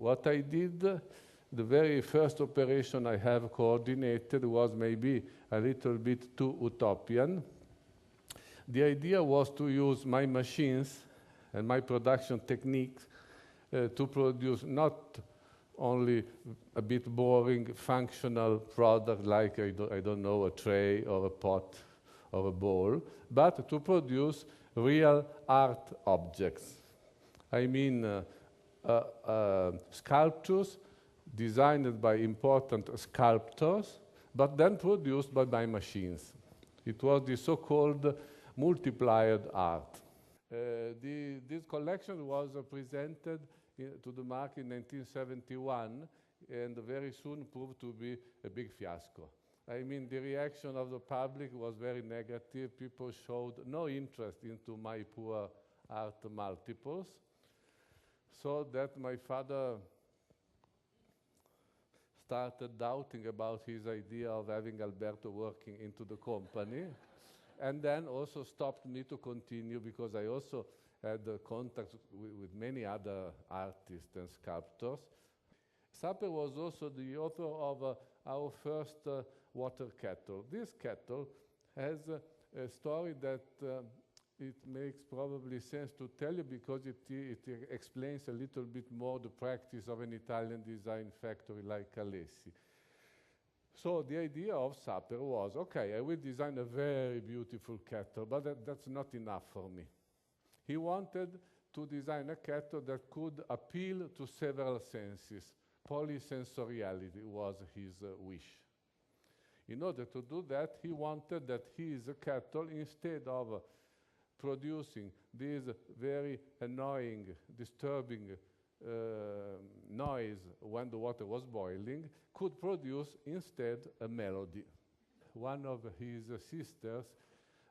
What I did, the very first operation I have coordinated was maybe a little bit too utopian. The idea was to use my machines and my production techniques to produce not only a bit boring functional product like, I don't know, a tray or a pot or a bowl, but to produce real art objects. I mean, sculptures designed by important sculptors, but then produced by my machines. It was the so-called multiplied art. This collection was presented to the market in 1971 and very soon proved to be a big fiasco. I mean, the reaction of the public was very negative. People showed no interest into my poor art multiples. So that my father started doubting about his idea of having Alberto working into the company. And then also stopped me to continue because I also had contacts with many other artists and sculptors. Sapper was also the author of our first water kettle. This kettle has a story that it makes probably sense to tell you because it explains a little bit more the practice of an Italian design factory like Alessi. So the idea of Sapper was, okay, I will design a very beautiful kettle, but that's not enough for me. He wanted to design a kettle that could appeal to several senses. Polysensoriality was his wish. In order to do that, he wanted that his kettle, instead of producing this very annoying, disturbing noise when the water was boiling, could produce instead a melody. One of his sisters,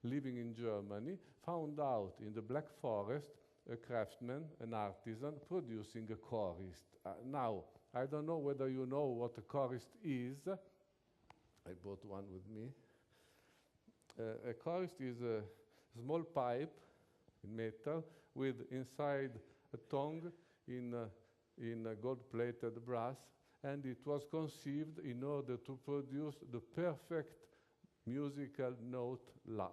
living in Germany, found out in the Black Forest a craftsman, an artisan, producing a chorist. Now, I don't know whether you know what a chorist is. I brought one with me. A chorist is a small pipe in metal with inside a tongue in gold-plated brass, and it was conceived in order to produce the perfect musical note La.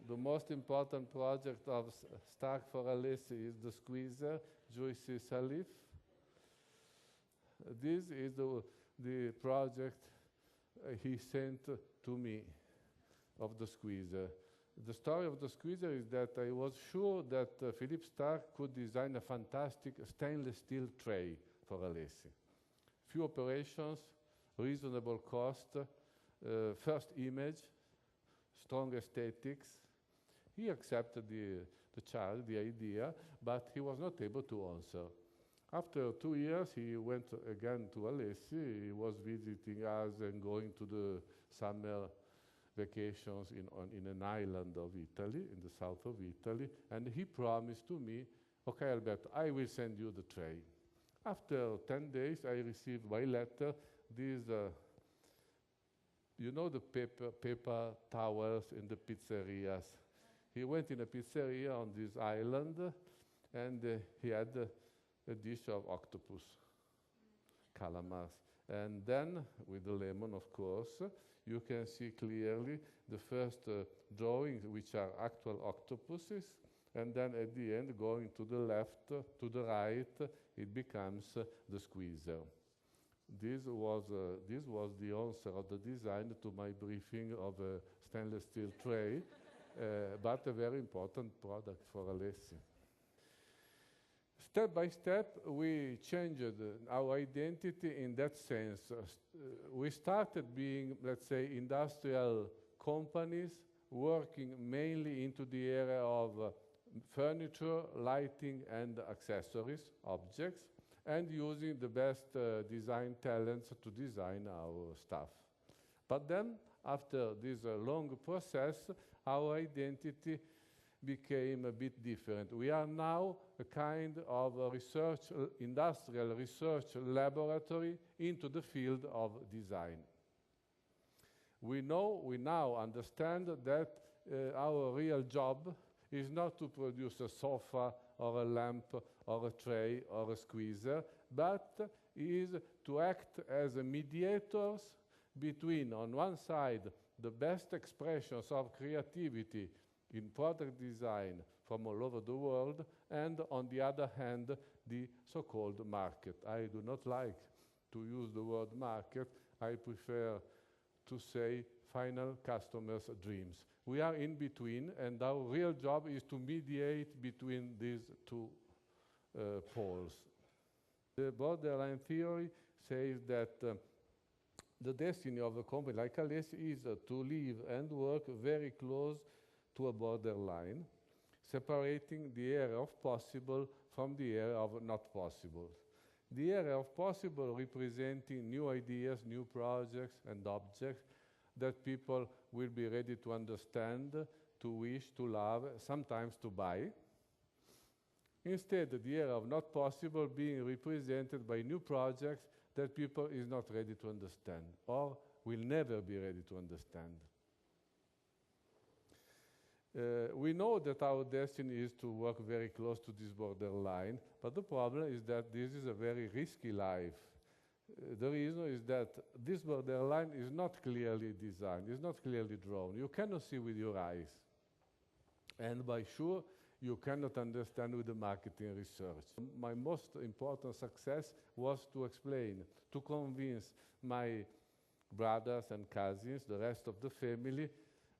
The most important project of Stark for Alessi is the squeezer, Juicy Salif. This is the project he sent to me of the squeezer. The story of the squeezer is that I was sure that Philippe Starck could design a fantastic stainless steel tray for Alessi. Few operations, reasonable cost, first image, strong aesthetics. He accepted the idea, but he was not able to answer. After 2 years, he went again to Alessi. He was visiting us and going to the summer vacations in an island of Italy, in the south of Italy, and he promised to me, okay, Alberto, I will send you the tray. After 10 days, I received by letter these, you know, the paper towels in the pizzerias. He went in a pizzeria on this island, and he had a dish of octopus, calamars. And then, with the lemon, of course, you can see clearly the first drawings, which are actual octopuses, and then at the end, going to the left, to the right, it becomes the squeezer. This was the answer of the design to my briefing of a stainless steel tray, but a very important product for Alessi. Step by step, we changed our identity in that sense. We started being, let's say, industrial companies working mainly into the area of furniture, lighting, and accessories, objects, and using the best design talents to design our stuff. But then, after this long process, our identity became a bit different. We are now a kind of a industrial research laboratory into the field of design. We now understand that our real job is not to produce a sofa or a lamp or a tray or a squeezer, but is to act as a mediators between, on one side, the best expressions of creativity in product design from all over the world, and on the other hand, the so-called market. I do not like to use the word market. I prefer to say final customers' dreams. We are in between, and our real job is to mediate between these two poles. The borderline theory says that the destiny of a company like Alessi is to live and work very close to a borderline, separating the area of possible from the area of not possible. The area of possible representing new ideas, new projects and objects that people will be ready to understand, to wish, to love, sometimes to buy. Instead, the area of not possible being represented by new projects that people is not ready to understand or will never be ready to understand. We know that our destiny is to work very close to this borderline, but the problem is that this is a very risky life. The reason is that this borderline is not clearly designed, is not clearly drawn. You cannot see with your eyes. And by sure, you cannot understand with the marketing research. My most important success was to explain, to convince my brothers and cousins, the rest of the family,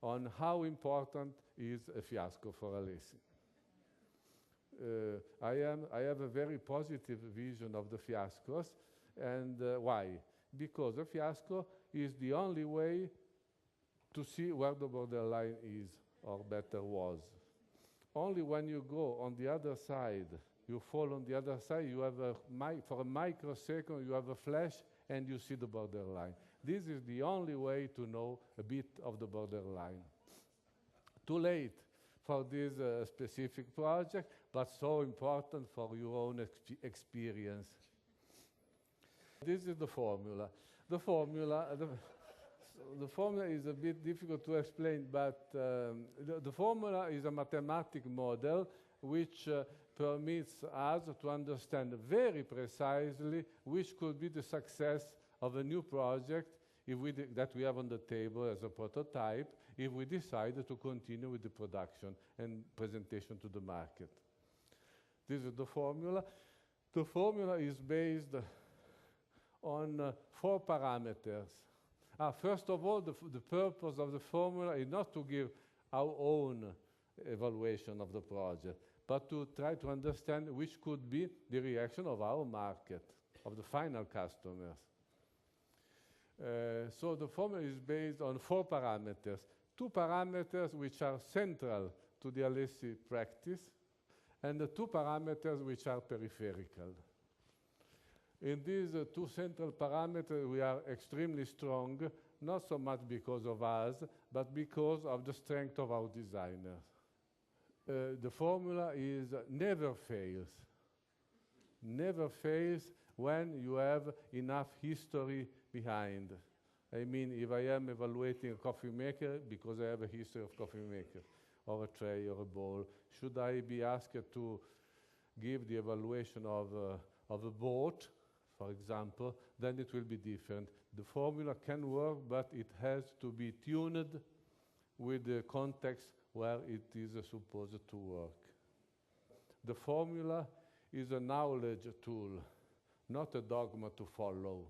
on how important is a fiasco for Alessi. I have a very positive vision of the fiascos, and why? Because a fiasco is the only way to see where the borderline is, or better was. Only when you go on the other side, you fall on the other side, you have for a microsecond, you have a flash, and you see the borderline. This is the only way to know a bit of the borderline. Too late for this specific project, but so important for your own experience. This is the formula. The formula is a bit difficult to explain, but the formula is a mathematical model which permits us to understand very precisely which could be the success of a new project that we have on the table as a prototype if we decide to continue with the production and presentation to the market. This is the formula. The formula is based on 4 parameters. First of all, the purpose of the formula is not to give our own evaluation of the project, but to try to understand which could be the reaction of our market, of the final customers. So the formula is based on 4 parameters. 2 parameters which are central to the Alessi practice, and the 2 parameters which are peripheral. In these 2 central parameters, we are extremely strong, not so much because of us, but because of the strength of our designers. The formula is never fails. Never fails when you have enough history behind. I mean, if I am evaluating a coffee maker because I have a history of coffee maker, or a tray or a bowl, should I be asked to give the evaluation of a boat, for example, then it will be different. The formula can work, but it has to be tuned with the context where it is supposed to work. The formula is a knowledge tool, not a dogma to follow.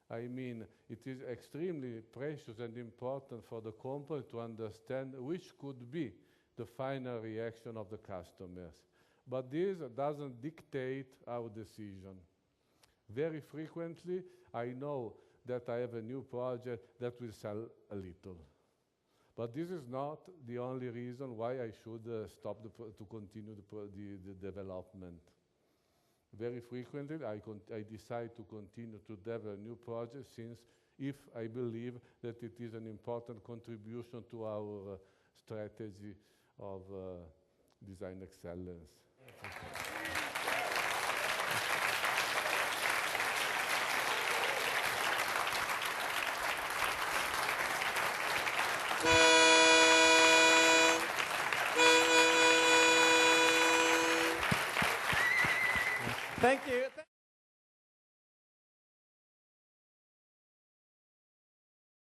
I mean, it is extremely precious and important for the company to understand which could be the final reaction of the customers. But this doesn't dictate our decision. Very frequently, I know that I have a new project that will sell a little. But this is not the only reason why I should stop to continue the development. Very frequently, I decide to continue to develop new projects if I believe that it is an important contribution to our strategy of design excellence. Thank you.